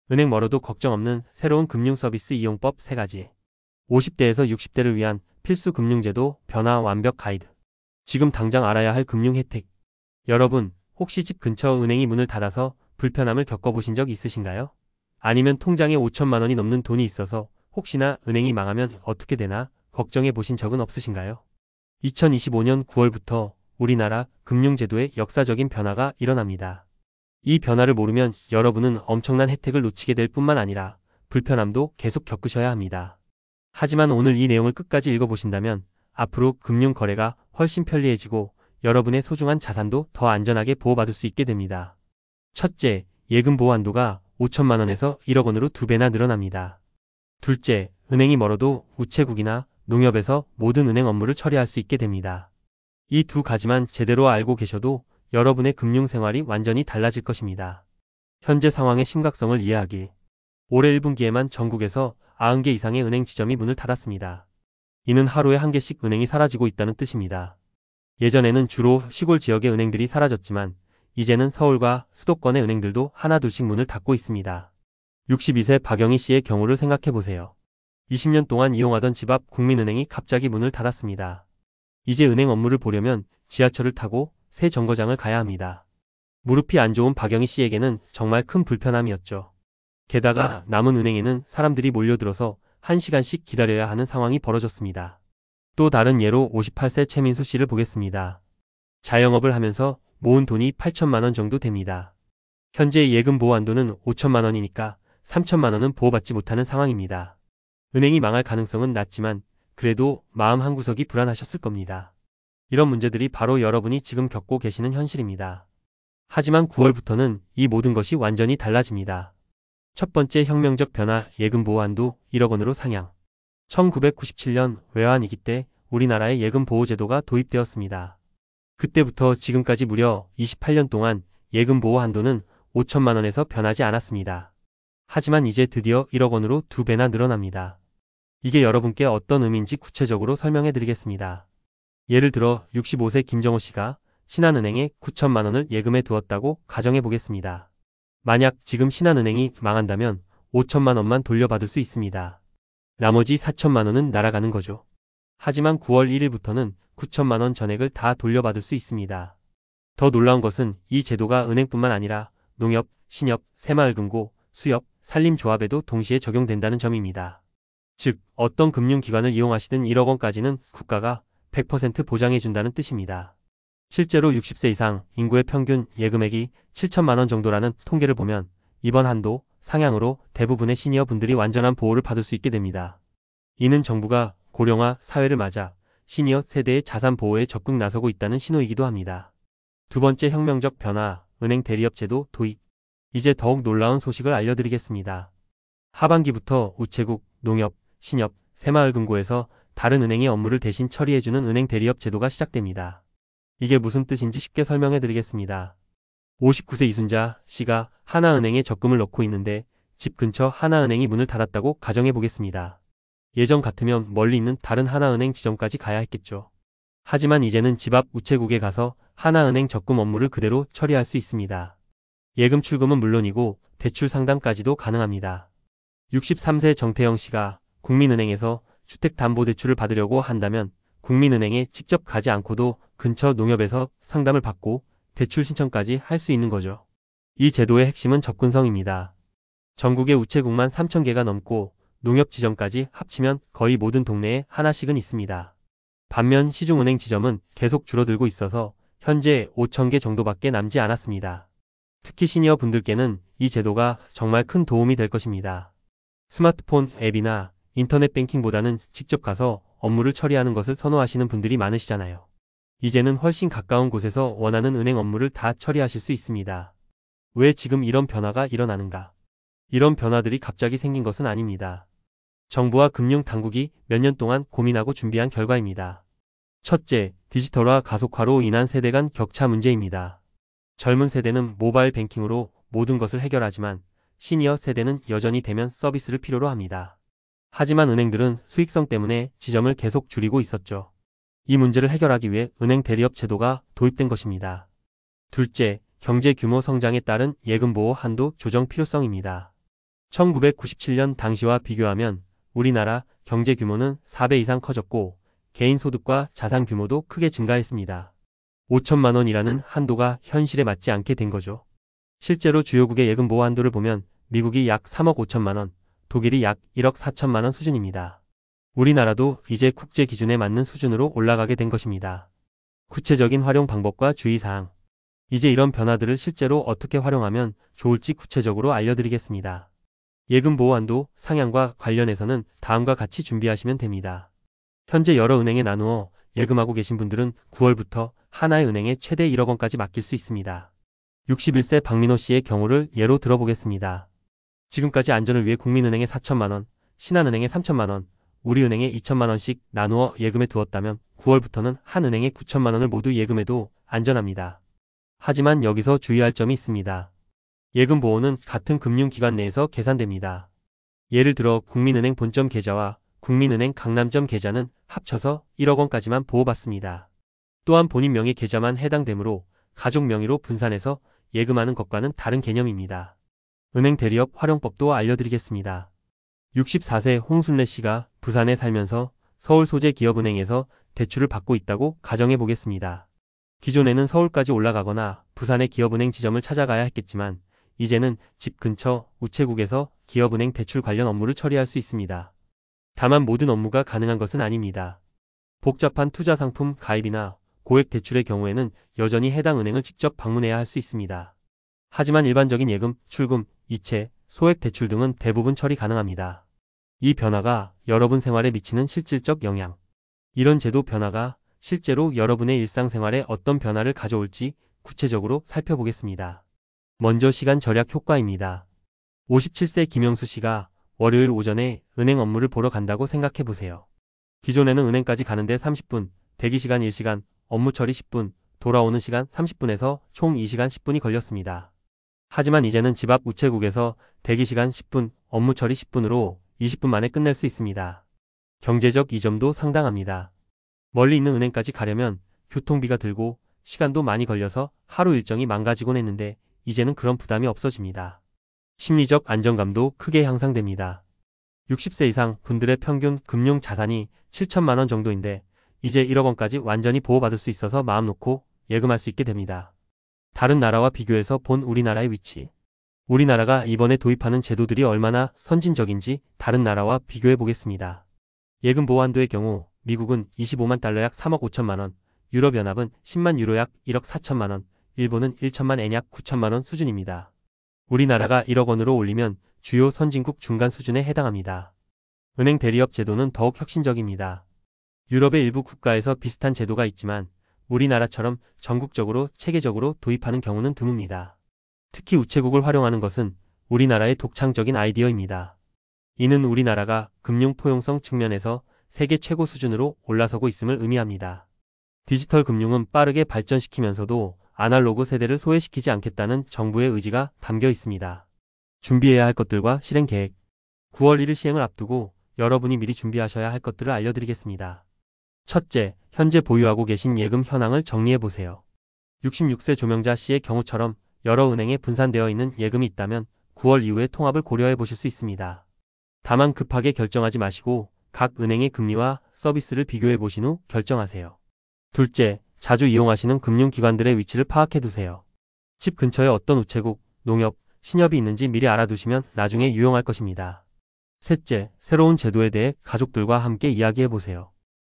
은행 멀어도 걱정 없는 새로운 금융 서비스 이용법 3가지. 50대에서 60대를 위한 필수 금융제도 변화 완벽 가이드. 지금 당장 알아야 할 금융 혜택. 여러분, 혹시 집 근처 은행이 문을 닫아서 불편함을 겪어보신 적 있으신가요? 아니면 통장에 5천만 원이 넘는 돈이 있어서 혹시나 은행이 망하면 어떻게 되나 걱정해 보신 적은 없으신가요? 2025년 9월부터 우리나라 금융제도에 역사적인 변화가 일어납니다. 이 변화를 모르면 여러분은 엄청난 혜택을 놓치게 될 뿐만 아니라 불편함도 계속 겪으셔야 합니다. 하지만 오늘 이 내용을 끝까지 읽어보신다면 앞으로 금융 거래가 훨씬 편리해지고 여러분의 소중한 자산도 더 안전하게 보호받을 수 있게 됩니다. 첫째, 예금 보호 한도가 5천만 원에서 1억 원으로 2배나 늘어납니다. 둘째, 은행이 멀어도 우체국이나 농협에서 모든 은행 업무를 처리할 수 있게 됩니다. 이 두 가지만 제대로 알고 계셔도 여러분의 금융 생활이 완전히 달라질 것입니다. 현재 상황의 심각성을 이해하기. 올해 1분기에만 전국에서 90개 이상의 은행 지점이 문을 닫았습니다. 이는 하루에 1개씩 은행이 사라지고 있다는 뜻입니다. 예전에는 주로 시골 지역의 은행들이 사라졌지만 이제는 서울과 수도권의 은행들도 하나둘씩 문을 닫고 있습니다. 62세 박영희 씨의 경우를 생각해보세요. 20년 동안 이용하던 집 앞 국민은행이 갑자기 문을 닫았습니다. 이제 은행 업무를 보려면 지하철을 타고 새 정거장을 가야 합니다. 무릎이 안 좋은 박영희 씨에게는 정말 큰 불편함이었죠. 게다가 남은 은행에는 사람들이 몰려들어서 1시간씩 기다려야 하는 상황이 벌어졌습니다. 또 다른 예로 58세 최민수 씨를 보겠습니다. 자영업을 하면서 모은 돈이 8천만 원 정도 됩니다. 현재 예금 보호 한도는 5천만 원이니까 3천만 원은 보호받지 못하는 상황입니다. 은행이 망할 가능성은 낮지만 그래도 마음 한구석이 불안하셨을 겁니다. 이런 문제들이 바로 여러분이 지금 겪고 계시는 현실입니다. 하지만 9월부터는 이 모든 것이 완전히 달라집니다. 첫 번째 혁명적 변화, 예금 보호 한도 1억 원으로 상향. 1997년 외환위기 때 우리나라의 예금 보호 제도가 도입되었습니다. 그때부터 지금까지 무려 28년 동안 예금 보호 한도는 5천만 원에서 변하지 않았습니다. 하지만 이제 드디어 1억 원으로 2배나 늘어납니다. 이게 여러분께 어떤 의미인지 구체적으로 설명해 드리겠습니다. 예를 들어 65세 김정호 씨가 신한은행에 9천만 원을 예금해 두었다고 가정해 보겠습니다. 만약 지금 신한은행이 망한다면 5천만 원만 돌려받을 수 있습니다. 나머지 4천만 원은 날아가는 거죠. 하지만 9월 1일부터는 9천만 원 전액을 다 돌려받을 수 있습니다. 더 놀라운 것은 이 제도가 은행뿐만 아니라 농협, 신협, 새마을금고, 수협, 산림조합에도 동시에 적용된다는 점입니다. 즉, 어떤 금융기관을 이용하시든 1억 원까지는 국가가 100% 보장해준다는 뜻입니다. 실제로 60세 이상 인구의 평균 예금액이 7천만 원 정도라는 통계를 보면 이번 한도 상향으로 대부분의 시니어 분들이 완전한 보호를 받을 수 있게 됩니다. 이는 정부가 고령화 사회를 맞아 시니어 세대의 자산 보호에 적극 나서고 있다는 신호이기도 합니다. 두 번째 혁명적 변화, 은행 대리업 제도 도입. 이제 더욱 놀라운 소식을 알려드리겠습니다. 하반기부터 우체국, 농협, 신협, 새마을금고에서 다른 은행의 업무를 대신 처리해주는 은행 대리업 제도가 시작됩니다. 이게 무슨 뜻인지 쉽게 설명해드리겠습니다. 59세 이순자 씨가 하나은행에 적금을 넣고 있는데 집 근처 하나은행이 문을 닫았다고 가정해보겠습니다. 예전 같으면 멀리 있는 다른 하나은행 지점까지 가야 했겠죠. 하지만 이제는 집 앞 우체국에 가서 하나은행 적금 업무를 그대로 처리할 수 있습니다. 예금 출금은 물론이고 대출 상담까지도 가능합니다. 63세 정태영 씨가 국민은행에서 주택담보대출을 받으려고 한다면 국민은행에 직접 가지 않고도 근처 농협에서 상담을 받고 대출 신청까지 할 수 있는 거죠. 이 제도의 핵심은 접근성입니다. 전국의 우체국만 3,000개가 넘고 농협 지점까지 합치면 거의 모든 동네에 하나씩은 있습니다. 반면 시중은행 지점은 계속 줄어들고 있어서 현재 5,000개 정도밖에 남지 않았습니다. 특히 시니어 분들께는 이 제도가 정말 큰 도움이 될 것입니다. 스마트폰 앱이나 인터넷 뱅킹보다는 직접 가서 업무를 처리하는 것을 선호하시는 분들이 많으시잖아요. 이제는 훨씬 가까운 곳에서 원하는 은행 업무를 다 처리하실 수 있습니다. 왜 지금 이런 변화가 일어나는가? 이런 변화들이 갑자기 생긴 것은 아닙니다. 정부와 금융 당국이 몇 년 동안 고민하고 준비한 결과입니다. 첫째, 디지털화 가속화로 인한 세대 간 격차 문제입니다. 젊은 세대는 모바일 뱅킹으로 모든 것을 해결하지만 시니어 세대는 여전히 대면 서비스를 필요로 합니다. 하지만 은행들은 수익성 때문에 지점을 계속 줄이고 있었죠. 이 문제를 해결하기 위해 은행 대리업 제도가 도입된 것입니다. 둘째, 경제 규모 성장에 따른 예금 보호 한도 조정 필요성입니다. 1997년 당시와 비교하면 우리나라 경제 규모는 4배 이상 커졌고 개인 소득과 자산 규모도 크게 증가했습니다. 5천만 원이라는 한도가 현실에 맞지 않게 된 거죠. 실제로 주요국의 예금 보호 한도를 보면 미국이 약 3억 5천만 원, 독일이 약 1억 4천만 원 수준입니다. 우리나라도 이제 국제 기준에 맞는 수준으로 올라가게 된 것입니다. 구체적인 활용 방법과 주의사항. 이제 이런 변화들을 실제로 어떻게 활용하면 좋을지 구체적으로 알려드리겠습니다. 예금 보호 한도 상향과 관련해서는 다음과 같이 준비하시면 됩니다. 현재 여러 은행에 나누어 예금하고 계신 분들은 9월부터 하나의 은행에 최대 1억 원까지 맡길 수 있습니다. 61세 박민호 씨의 경우를 예로 들어보겠습니다. 지금까지 안전을 위해 국민은행에 4천만 원, 신한은행에 3천만 원, 우리은행에 2천만 원씩 나누어 예금에 두었다면 9월부터는 한 은행에 9천만 원을 모두 예금해도 안전합니다. 하지만 여기서 주의할 점이 있습니다. 예금 보호는 같은 금융기관 내에서 계산됩니다. 예를 들어 국민은행 본점 계좌와 국민은행 강남점 계좌는 합쳐서 1억 원까지만 보호받습니다. 또한 본인 명의 계좌만 해당되므로 가족 명의로 분산해서 예금하는 것과는 다른 개념입니다. 은행 대리업 활용법도 알려드리겠습니다. 64세 홍순례 씨가 부산에 살면서 서울 소재 기업은행에서 대출을 받고 있다고 가정해 보겠습니다. 기존에는 서울까지 올라가거나 부산의 기업은행 지점을 찾아가야 했겠지만 이제는 집 근처 우체국에서 기업은행 대출 관련 업무를 처리할 수 있습니다. 다만 모든 업무가 가능한 것은 아닙니다. 복잡한 투자 상품 가입이나 고액 대출의 경우에는 여전히 해당 은행을 직접 방문해야 할 수 있습니다. 하지만 일반적인 예금, 출금, 이체, 소액 대출 등은 대부분 처리 가능합니다. 이 변화가 여러분 생활에 미치는 실질적 영향. 이런 제도 변화가 실제로 여러분의 일상생활에 어떤 변화를 가져올지 구체적으로 살펴보겠습니다. 먼저 시간 절약 효과입니다. 57세 김영수 씨가 월요일 오전에 은행 업무를 보러 간다고 생각해 보세요. 기존에는 은행까지 가는데 30분, 대기시간 1시간, 업무 처리 10분, 돌아오는 시간 30분에서 총 2시간 10분이 걸렸습니다. 하지만 이제는 집 앞 우체국에서 대기시간 10분, 업무 처리 10분으로 20분 만에 끝낼 수 있습니다. 경제적 이점도 상당합니다. 멀리 있는 은행까지 가려면 교통비가 들고 시간도 많이 걸려서 하루 일정이 망가지곤 했는데 이제는 그런 부담이 없어집니다. 심리적 안정감도 크게 향상됩니다. 60세 이상 분들의 평균 금융 자산이 7천만 원 정도인데 이제 1억 원까지 완전히 보호받을 수 있어서 마음 놓고 예금할 수 있게 됩니다. 다른 나라와 비교해서 본 우리나라의 위치. 우리나라가 이번에 도입하는 제도들이 얼마나 선진적인지 다른 나라와 비교해 보겠습니다. 예금 보호 한도의 경우 미국은 25만 달러 약 3억 5천만 원, 유럽연합은 10만 유로 약 1억 4천만 원, 일본은 1천만 엔 약 9천만 원 수준입니다. 우리나라가 1억 원으로 올리면 주요 선진국 중간 수준에 해당합니다. 은행 대리업 제도는 더욱 혁신적입니다. 유럽의 일부 국가에서 비슷한 제도가 있지만 우리나라처럼 전국적으로 체계적으로 도입하는 경우는 드뭅니다. 특히 우체국을 활용하는 것은 우리나라의 독창적인 아이디어입니다. 이는 우리나라가 금융 포용성 측면에서 세계 최고 수준으로 올라서고 있음을 의미합니다. 디지털 금융은 빠르게 발전시키면서도 아날로그 세대를 소외시키지 않겠다는 정부의 의지가 담겨 있습니다. 준비해야 할 것들과 실행 계획. 9월 1일 시행을 앞두고 여러분이 미리 준비하셔야 할 것들을 알려드리겠습니다. 첫째, 현재 보유하고 계신 예금 현황을 정리해보세요. 66세 조명자 씨의 경우처럼 여러 은행에 분산되어 있는 예금이 있다면 9월 이후에 통합을 고려해 보실 수 있습니다. 다만 급하게 결정하지 마시고 각 은행의 금리와 서비스를 비교해 보신 후 결정하세요. 둘째, 자주 이용하시는 금융기관들의 위치를 파악해 두세요. 집 근처에 어떤 우체국, 농협, 신협이 있는지 미리 알아두시면 나중에 유용할 것입니다. 셋째, 새로운 제도에 대해 가족들과 함께 이야기해 보세요.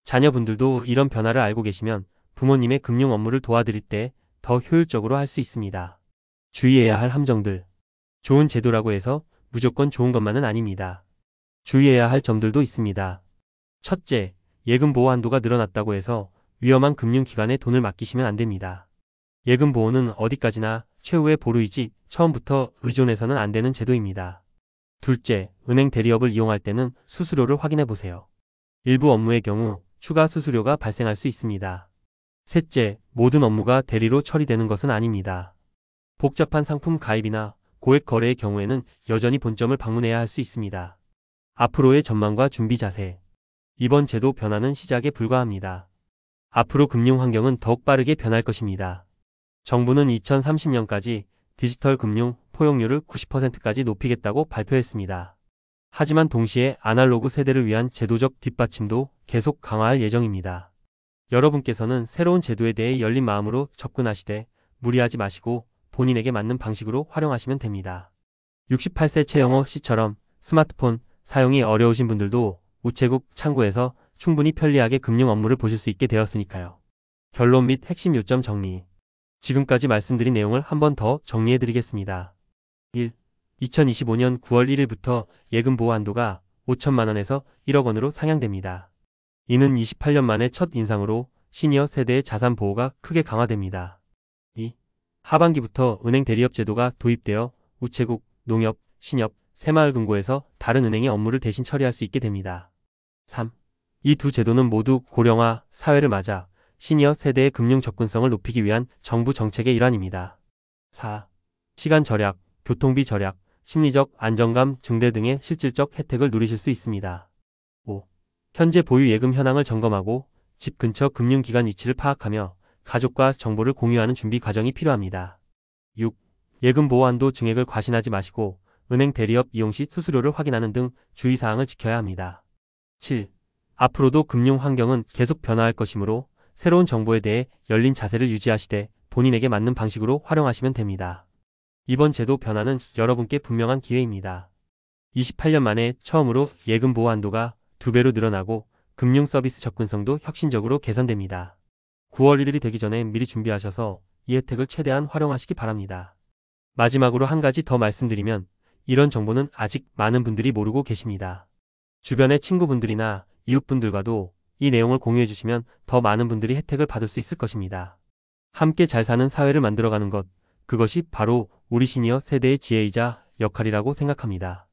자녀분들도 이런 변화를 알고 계시면 부모님의 금융 업무를 도와드릴 때 더 효율적으로 할 수 있습니다. 주의해야 할 함정들. 좋은 제도라고 해서 무조건 좋은 것만은 아닙니다. 주의해야 할 점들도 있습니다. 첫째, 예금 보호 한도가 늘어났다고 해서 위험한 금융기관에 돈을 맡기시면 안 됩니다. 예금 보호는 어디까지나 최후의 보루이지 처음부터 의존해서는 안 되는 제도입니다. 둘째, 은행 대리업을 이용할 때는 수수료를 확인해 보세요. 일부 업무의 경우 추가 수수료가 발생할 수 있습니다. 셋째, 모든 업무가 대리로 처리되는 것은 아닙니다. 복잡한 상품 가입이나 고액 거래의 경우에는 여전히 본점을 방문해야 할 수 있습니다. 앞으로의 전망과 준비 자세. 이번 제도 변화는 시작에 불과합니다. 앞으로 금융 환경은 더욱 빠르게 변할 것입니다. 정부는 2030년까지 디지털 금융 포용률을 90%까지 높이겠다고 발표했습니다. 하지만 동시에 아날로그 세대를 위한 제도적 뒷받침도 계속 강화할 예정입니다. 여러분께서는 새로운 제도에 대해 열린 마음으로 접근하시되 무리하지 마시고 본인에게 맞는 방식으로 활용하시면 됩니다. 68세 최영호 씨처럼 스마트폰 사용이 어려우신 분들도 우체국 창구에서 충분히 편리하게 금융 업무를 보실 수 있게 되었으니까요. 결론 및 핵심 요점 정리. 지금까지 말씀드린 내용을 한 번 더 정리해드리겠습니다. 1. 2025년 9월 1일부터 예금 보호 한도가 5천만 원에서 1억 원으로 상향됩니다. 이는 28년 만에 첫 인상으로 시니어 세대의 자산 보호가 크게 강화됩니다. 2. 하반기부터 은행 대리업 제도가 도입되어 우체국, 농협, 신협, 새마을금고에서 다른 은행의 업무를 대신 처리할 수 있게 됩니다. 3. 이 두 제도는 모두 고령화 사회를 맞아 시니어 세대의 금융 접근성을 높이기 위한 정부 정책의 일환입니다. 4. 시간 절약, 교통비 절약, 심리적 안정감 증대 등의 실질적 혜택을 누리실 수 있습니다. 5. 현재 보유 예금 현황을 점검하고 집 근처 금융기관 위치를 파악하며 가족과 정보를 공유하는 준비 과정이 필요합니다. 6. 예금 보호 한도 증액을 과신하지 마시고 은행 대리업 이용 시 수수료를 확인하는 등 주의사항을 지켜야 합니다. 7. 앞으로도 금융 환경은 계속 변화할 것이므로 새로운 정보에 대해 열린 자세를 유지하시되 본인에게 맞는 방식으로 활용하시면 됩니다. 이번 제도 변화는 여러분께 분명한 기회입니다. 28년 만에 처음으로 예금 보호 한도가 2배로 늘어나고 금융 서비스 접근성도 혁신적으로 개선됩니다. 9월 1일이 되기 전에 미리 준비하셔서 이 혜택을 최대한 활용하시기 바랍니다. 마지막으로 한 가지 더 말씀드리면 이런 정보는 아직 많은 분들이 모르고 계십니다. 주변의 친구분들이나 이웃분들과도 이 내용을 공유해 주시면 더 많은 분들이 혜택을 받을 수 있을 것입니다. 함께 잘 사는 사회를 만들어가는 것, 그것이 바로 우리 시니어 세대의 지혜이자 역할이라고 생각합니다.